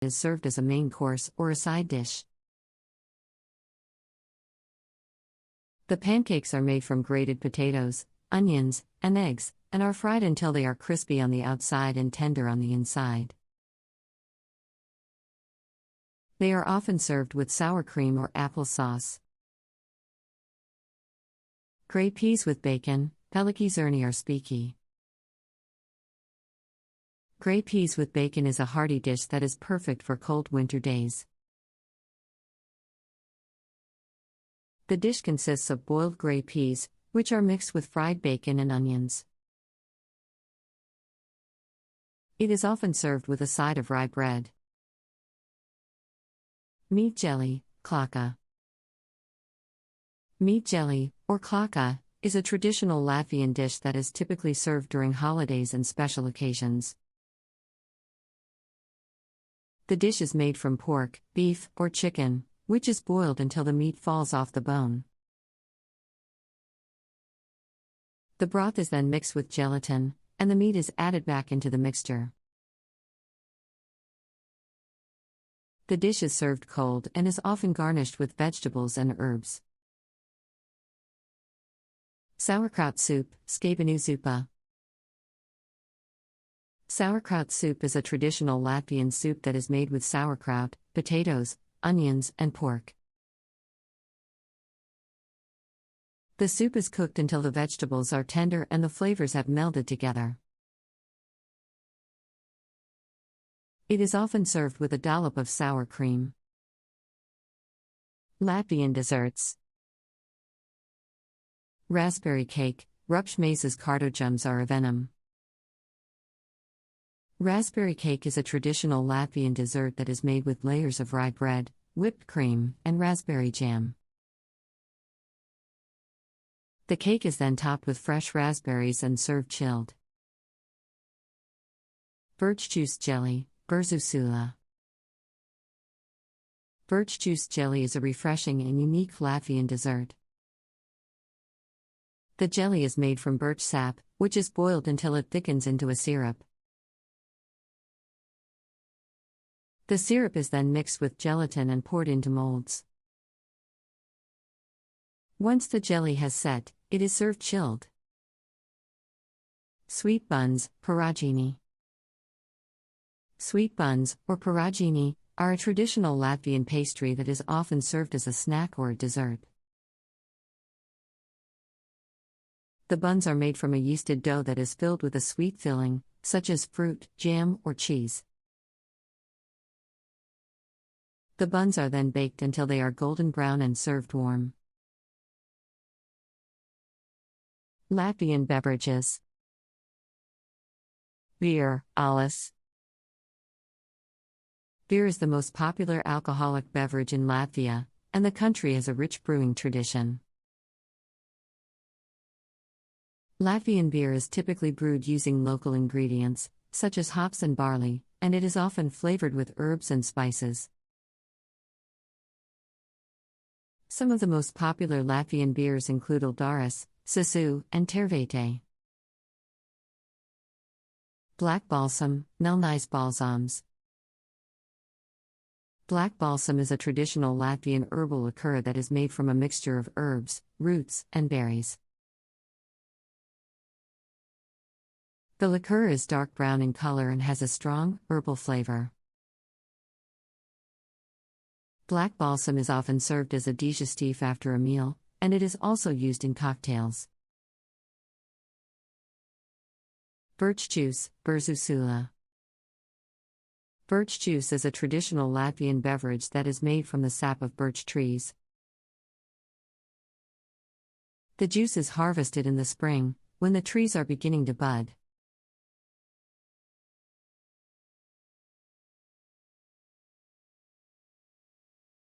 is served as a main course or a side dish. The pancakes are made from grated potatoes, onions, and eggs, and are fried until they are crispy on the outside and tender on the inside. They are often served with sour cream or apple sauce. Grey peas with bacon, peliki zerni or speaky. Grey peas with bacon is a hearty dish that is perfect for cold winter days. The dish consists of boiled grey peas, which are mixed with fried bacon and onions. It is often served with a side of rye bread. Meat jelly, klaka. Meat jelly, or klaka, is a traditional Latvian dish that is typically served during holidays and special occasions. The dish is made from pork, beef, or chicken, which is boiled until the meat falls off the bone. The broth is then mixed with gelatin, and the meat is added back into the mixture. The dish is served cold and is often garnished with vegetables and herbs. Sauerkraut soup, skabenu zupa. Sauerkraut soup is a traditional Latvian soup that is made with sauerkraut, potatoes, onions, and pork. The soup is cooked until the vegetables are tender and the flavors have melded together. It is often served with a dollop of sour cream. Latvian desserts. Raspberry cake, rupšmēsas kārtojums are a venom. Raspberry cake is a traditional Latvian dessert that is made with layers of rye bread, whipped cream, and raspberry jam. The cake is then topped with fresh raspberries and served chilled. Birch juice jelly, berzusula. Birch juice jelly is a refreshing and unique Latvian dessert. The jelly is made from birch sap, which is boiled until it thickens into a syrup. The syrup is then mixed with gelatin and poured into molds. Once the jelly has set, it is served chilled. Sweet buns, piragini. Sweet buns, or piragini, are a traditional Latvian pastry that is often served as a snack or a dessert. The buns are made from a yeasted dough that is filled with a sweet filling, such as fruit, jam, or cheese. The buns are then baked until they are golden brown and served warm. Latvian beverages. Beer, alus. Beer is the most popular alcoholic beverage in Latvia, and the country has a rich brewing tradition. Latvian beer is typically brewed using local ingredients, such as hops and barley, and it is often flavored with herbs and spices. Some of the most popular Latvian beers include Ildaris, Sisu, and Tervete. Black balsam, Melnais balsams. Black balsam is a traditional Latvian herbal liqueur that is made from a mixture of herbs, roots, and berries. The liqueur is dark brown in color and has a strong, herbal flavor. Black balsam is often served as a digestif after a meal, and it is also used in cocktails. Birch juice, berzusula. Birch juice is a traditional Latvian beverage that is made from the sap of birch trees. The juice is harvested in the spring, when the trees are beginning to bud.